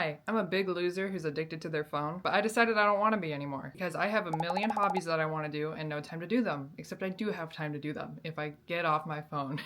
Hi, I'm a big loser who's addicted to their phone, but I decided I don't want to be anymore because I have a million hobbies that I want to do and no time to do them, except I do have time to do them if I get off my phone.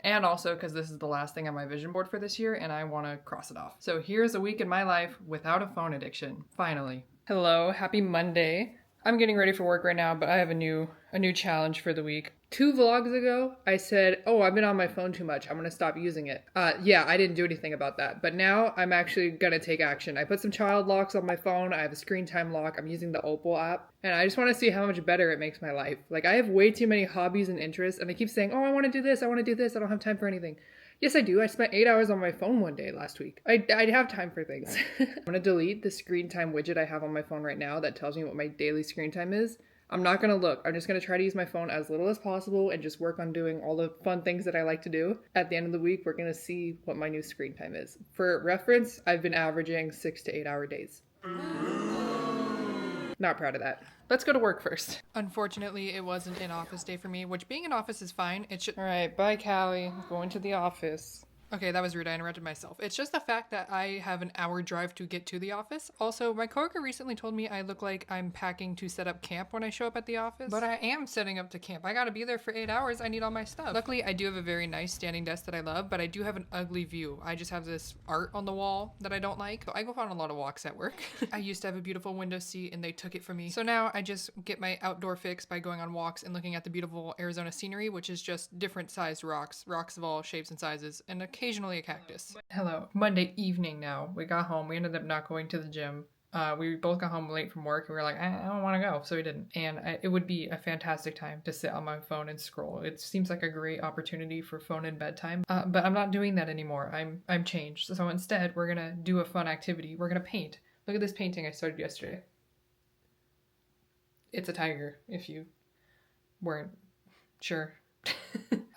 And also because this is the last thing on my vision board for this year and I want to cross it off. So here's a week in my life without a phone addiction, finally. Hello, happy Monday. I'm getting ready for work right now, but I have a new challenge for the week. 2 vlogs ago, I said, oh, I've been on my phone too much. I'm going to stop using it. Yeah, I didn't do anything about that. But now I'm actually going to take action. I put some child locks on my phone. I have a screen time lock. I'm using the Opal app. And I just want to see how much better it makes my life. Like, I have way too many hobbies and interests. And I keep saying, oh, I want to do this. I want to do this. I don't have time for anything. Yes, I do. I spent 8 hours on my phone one day last week. I'd have time for things. I'm going to delete the screen time widget I have on my phone right now that tells me what my daily screen time is. I'm not going to look. I'm just going to try to use my phone as little as possible and just work on doing all the fun things that I like to do. At the end of the week, we're going to see what my new screen time is. For reference, I've been averaging 6 to 8 hour days. Not proud of that. Let's go to work first. Unfortunately, it wasn't an office day for me, which being in office is fine. All right, bye, Callie. I'm going to the office. Okay, that was rude. I interrupted myself. It's just the fact that I have an hour drive to get to the office. Also, my coworker recently told me I look like I'm packing to set up camp when I show up at the office. But I am setting up to camp. I gotta be there for 8 hours. I need all my stuff. Luckily, I do have a very nice standing desk that I love, but I do have an ugly view. I just have this art on the wall that I don't like. So I go on a lot of walks at work. I used to have a beautiful window seat and they took it from me. So now I just get my outdoor fix by going on walks and looking at the beautiful Arizona scenery, which is just different sized rocks of all shapes and sizes, and occasionally a cactus. Hello. Monday evening now. We got home. We ended up not going to the gym. We both got home late from work and we were like, I don't want to go, so we didn't. And it would be a fantastic time to sit on my phone and scroll. It seems like a great opportunity for phone and bedtime, but I'm not doing that anymore. I'm changed. So instead, we're gonna do a fun activity. We're gonna paint. Look at this painting I started yesterday. It's a tiger, if you weren't sure.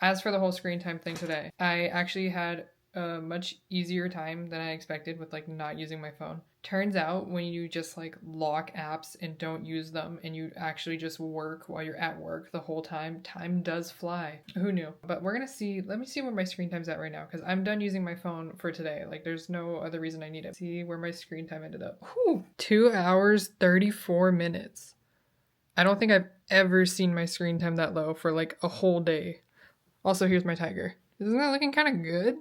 As for the whole screen time thing today, I actually had a much easier time than I expected with like not using my phone. Turns out when you just like lock apps and don't use them and you actually just work while you're at work the whole time does fly. Who knew? But we're gonna see, let me see where my screen time's at right now because I'm done using my phone for today. Like there's no other reason I need it. See where my screen time ended up. Whew. 2 hours, 34 minutes. I don't think I've ever seen my screen time that low for like a whole day. Also, here's my tiger. Isn't that looking kind of good?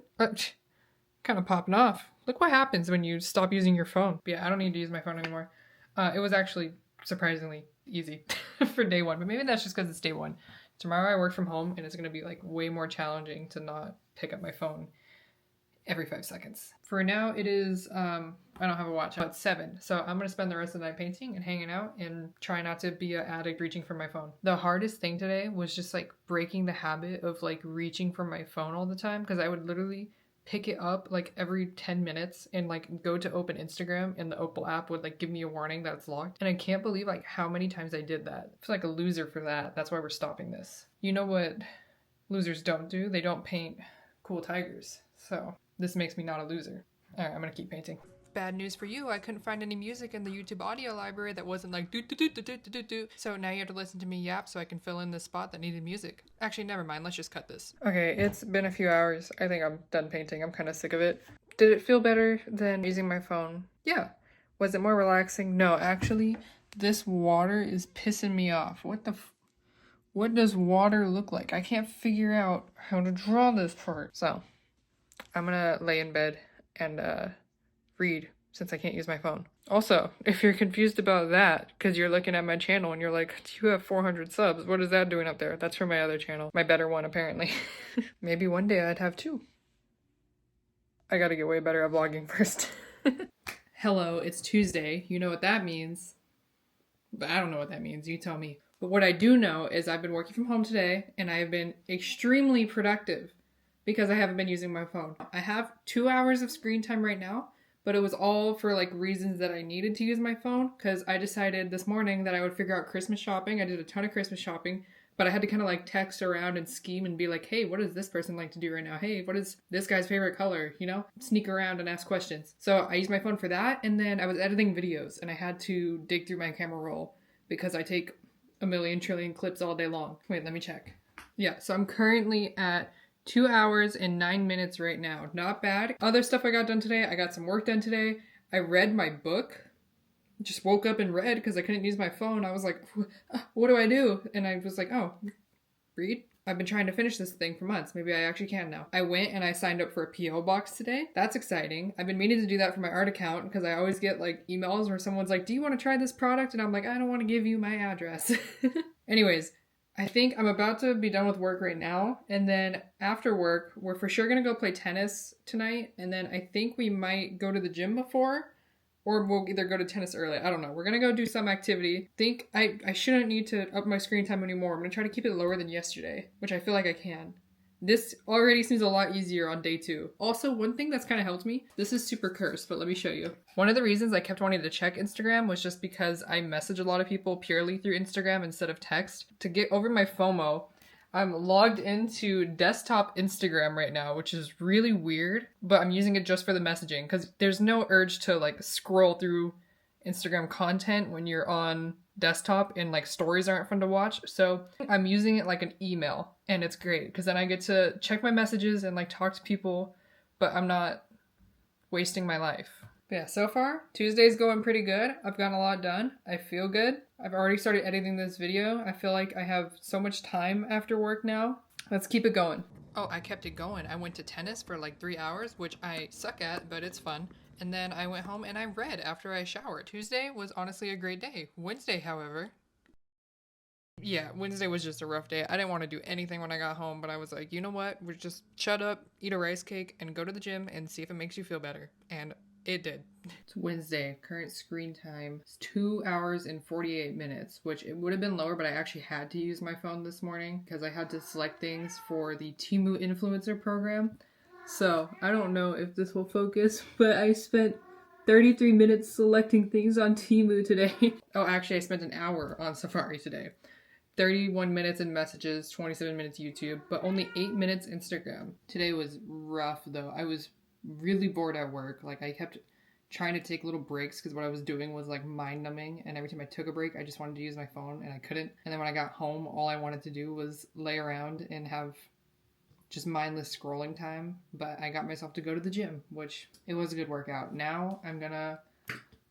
Kind of popping off. Look what happens when you stop using your phone. But yeah, I don't need to use my phone anymore. It was actually surprisingly easy for day one, but maybe that's just because it's day one. Tomorrow I work from home and it's going to be like way more challenging to not pick up my phone every 5 seconds. For now, it is, I don't have a watch, but 7. So I'm going to spend the rest of the night painting and hanging out and try not to be an addict reaching for my phone. The hardest thing today was just like breaking the habit of like reaching for my phone all the time because I would literally pick it up like every 10 minutes and like go to open Instagram and the Opal app would like give me a warning that it's locked. And I can't believe like how many times I did that. I feel like a loser for that. That's why we're stopping this. You know what losers don't do? They don't paint cool tigers. So this makes me not a loser. All right, I'm gonna keep painting. Bad news for you, I couldn't find any music in the YouTube audio library that wasn't like do. So now you have to listen to me yap so I can fill in the spot that needed music. Actually, never mind, let's just cut this. Okay, it's been a few hours. I think I'm done painting. I'm kind of sick of it. Did it feel better than using my phone? Yeah. Was it more relaxing? No, actually, this water is pissing me off. What does water look like? I can't figure out how to draw this part. So I'm gonna lay in bed and read since I can't use my phone. Also, if you're confused about that because you're looking at my channel and you're like, you have 400 subs, what is that doing up there? That's from my other channel. My better one, apparently. Maybe one day I'd have 2. I gotta get way better at vlogging first. Hello, it's Tuesday. You know what that means. But I don't know what that means. You tell me. But what I do know is I've been working from home today and I've been extremely productive because I haven't been using my phone. I have 2 hours of screen time right now, but it was all for like reasons that I needed to use my phone because I decided this morning that I would figure out Christmas shopping. I did a ton of Christmas shopping, but I had to kind of like text around and scheme and be like, hey, what does this person like to do right now? Hey, what is this guy's favorite color? You know, sneak around and ask questions. So I used my phone for that. And then I was editing videos and I had to dig through my camera roll because I take a million trillion clips all day long. Wait, let me check. Yeah, so I'm currently at 2 hours and 9 minutes right now. Not bad. Other stuff I got done today. I got some work done today. I read my book, just woke up and read because I couldn't use my phone. I was like, what do I do? And I was like, oh, read. I've been trying to finish this thing for months. Maybe I actually can now. I went and I signed up for a PO box today. That's exciting. I've been meaning to do that for my art account because I always get like emails where someone's like, do you want to try this product? And I'm like, I don't want to give you my address. Anyways, I think I'm about to be done with work right now. And then after work, we're for sure going to go play tennis tonight. And then I think we might go to the gym before, or we'll either go to tennis early. I don't know. We're going to go do some activity. Think I shouldn't need to up my screen time anymore. I'm going to try to keep it lower than yesterday, which I feel like I can. This already seems a lot easier on day 2. Also, one thing that's kind of helped me, this is super cursed, but let me show you. One of the reasons I kept wanting to check Instagram was just because I message a lot of people purely through Instagram instead of text. To get over my FOMO, I'm logged into desktop Instagram right now, which is really weird, but I'm using it just for the messaging because there's no urge to like scroll through Instagram content when you're on desktop and like stories aren't fun to watch. So I'm using it like an email and it's great because then I get to check my messages and like talk to people, but I'm not wasting my life. But yeah, so far, Tuesday's going pretty good. I've gotten a lot done. I feel good. I've already started editing this video. I feel like I have so much time after work now. Let's keep it going. Oh, I kept it going. I went to tennis for like 3 hours, which I suck at, but it's fun. And then I went home and I read after I showered. Tuesday was honestly a great day. Wednesday, however, yeah, Wednesday was just a rough day. I didn't want to do anything when I got home, but I was like, you know what? We're just shut up, eat a rice cake, and go to the gym and see if it makes you feel better. And it did. It's Wednesday. Current screen time is 2 hours and 48 minutes, which it would have been lower, but I actually had to use my phone this morning because I had to select things for the Temu influencer program. So I don't know if this will focus, but I spent 33 minutes selecting things on Temu today. Oh, actually, I spent an hour on Safari today. 31 minutes in messages, 27 minutes YouTube, but only 8 minutes Instagram. Today was rough though. I was really bored at work. Like I kept trying to take little breaks because what I was doing was like mind numbing, and every time I took a break I just wanted to use my phone and I couldn't. And then when I got home all I wanted to do was lay around and have just mindless scrolling time. But I got myself to go to the gym, which it was a good workout. Now I'm gonna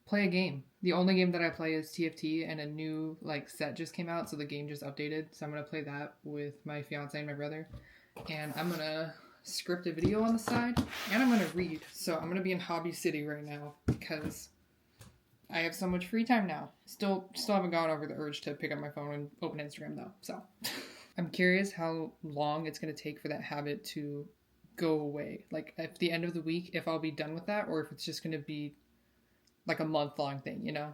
play a game. The only game that I play is TFT, and a new like set just came out, so the game just updated. So I'm gonna play that with my fiance and my brother, and I'm gonna script a video on the side, and I'm gonna read. So I'm gonna be in Hobby City right now because I have so much free time now. Still haven't gone over the urge to pick up my phone and open Instagram though. So I'm curious how long it's gonna take for that habit to go away. Like at the end of the week, if I'll be done with that, or if it's just gonna be like a month-long thing, you know?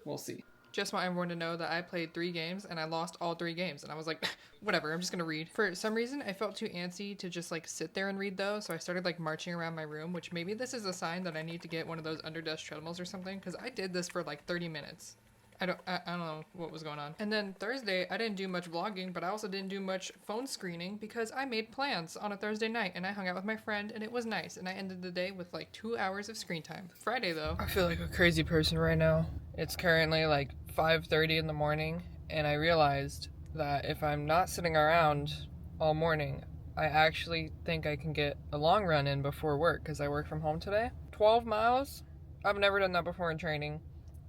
We'll see. Just want everyone to know that I played 3 games and I lost all 3 games. And I was like, whatever, I'm just gonna read. For some reason, I felt too antsy to just like sit there and read though. So I started like marching around my room, which maybe this is a sign that I need to get one of those under desk treadmills or something. Because I did this for like 30 minutes. I don't know what was going on. And then Thursday, I didn't do much vlogging, but I also didn't do much phone screening because I made plans on a Thursday night and I hung out with my friend and it was nice. And I ended the day with like 2 hours of screen time. Friday though, I feel like a crazy person right now. It's currently like 5:30 in the morning and I realized that if I'm not sitting around all morning, I actually think I can get a long run in before work because I work from home today. 12 miles? I've never done that before in training.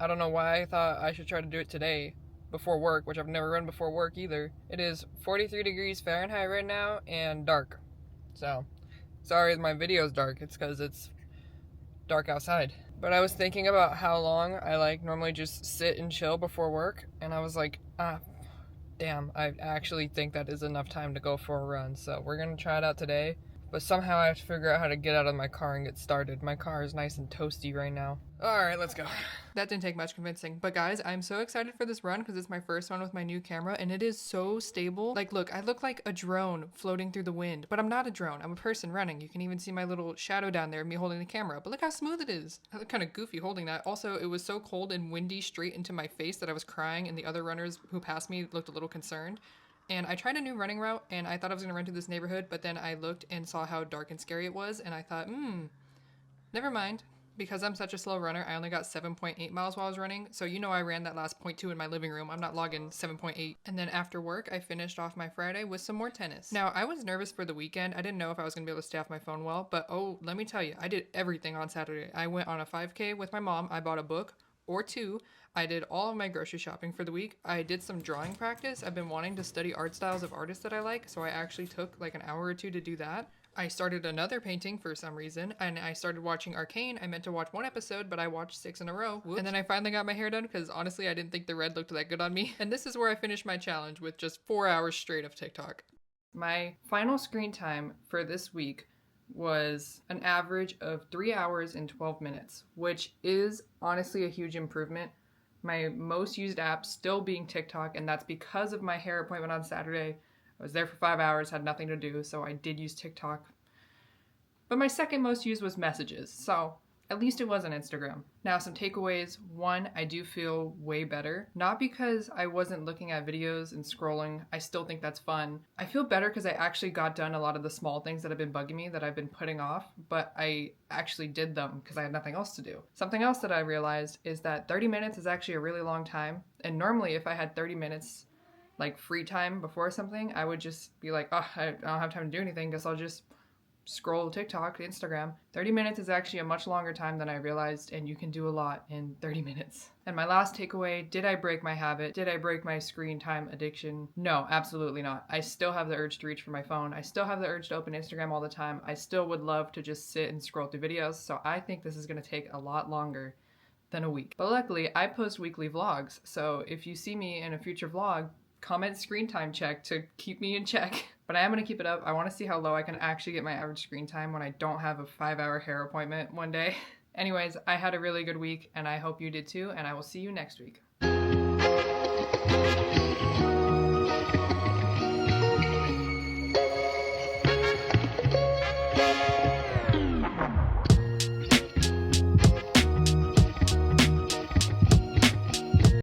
I don't know why I thought I should try to do it today before work, which I've never run before work either. It is 43 degrees Fahrenheit right now and dark. So, sorry my video's dark. It's because it's dark outside. But I was thinking about how long I like normally just sit and chill before work, and I was like, damn, I actually think that is enough time to go for a run. So we're gonna try it out today. But somehow I have to figure out how to get out of my car and get started. My car is nice and toasty right now. Alright, let's go. That didn't take much convincing. But guys, I'm so excited for this run because it's my first one with my new camera and it is so stable. Like, look, I look like a drone floating through the wind, but I'm not a drone. I'm a person running. You can even see my little shadow down there of me holding the camera. But look how smooth it is. I look kind of goofy holding that. Also, it was so cold and windy straight into my face that I was crying, and the other runners who passed me looked a little concerned. And I tried a new running route and I thought I was going to run through this neighborhood, but then I looked and saw how dark and scary it was and I thought, never mind. Because I'm such a slow runner, I only got 7.8 miles while I was running. So you know I ran that last 0.2 in my living room. I'm not logging 7.8. And then after work, I finished off my Friday with some more tennis. Now, I was nervous for the weekend. I didn't know if I was going to be able to stay off my phone well. But oh, let me tell you, I did everything on Saturday. I went on a 5K with my mom. I bought a book or two. I did all of my grocery shopping for the week. I did some drawing practice. I've been wanting to study art styles of artists that I like. So I actually took like an hour or two to do that. I started another painting for some reason, and I started watching Arcane. I meant to watch one episode, but I watched 6 in a row. Whoops. And then I finally got my hair done because honestly, I didn't think the red looked that good on me. And this is where I finished my challenge with just 4 hours straight of TikTok. My final screen time for this week was an average of 3 hours and 12 minutes, which is honestly a huge improvement. My most used app still being TikTok, and that's because of my hair appointment on Saturday. I was there for 5 hours, had nothing to do, so I did use TikTok. But my second most used was messages, so at least it wasn't Instagram. Now, some takeaways. One, I do feel way better. Not because I wasn't looking at videos and scrolling. I still think that's fun. I feel better because I actually got done a lot of the small things that have been bugging me that I've been putting off, but I actually did them because I had nothing else to do. Something else that I realized is that 30 minutes is actually a really long time. And normally if I had 30 minutes like free time before something, I would just be like, oh, I don't have time to do anything. Guess I'll just scroll TikTok, Instagram. 30 minutes is actually a much longer time than I realized, and you can do a lot in 30 minutes. And my last takeaway, did I break my habit? Did I break my screen time addiction? No, absolutely not. I still have the urge to reach for my phone. I still have the urge to open Instagram all the time. I still would love to just sit and scroll through videos, so I think this is going to take a lot longer than a week. But luckily, I post weekly vlogs, so if you see me in a future vlog, comment screen time check to keep me in check. But I am going to keep it up. I want to see how low I can actually get my average screen time when I don't have a 5-hour hair appointment one day. Anyways, I had a really good week and I hope you did too, and I will see you next week.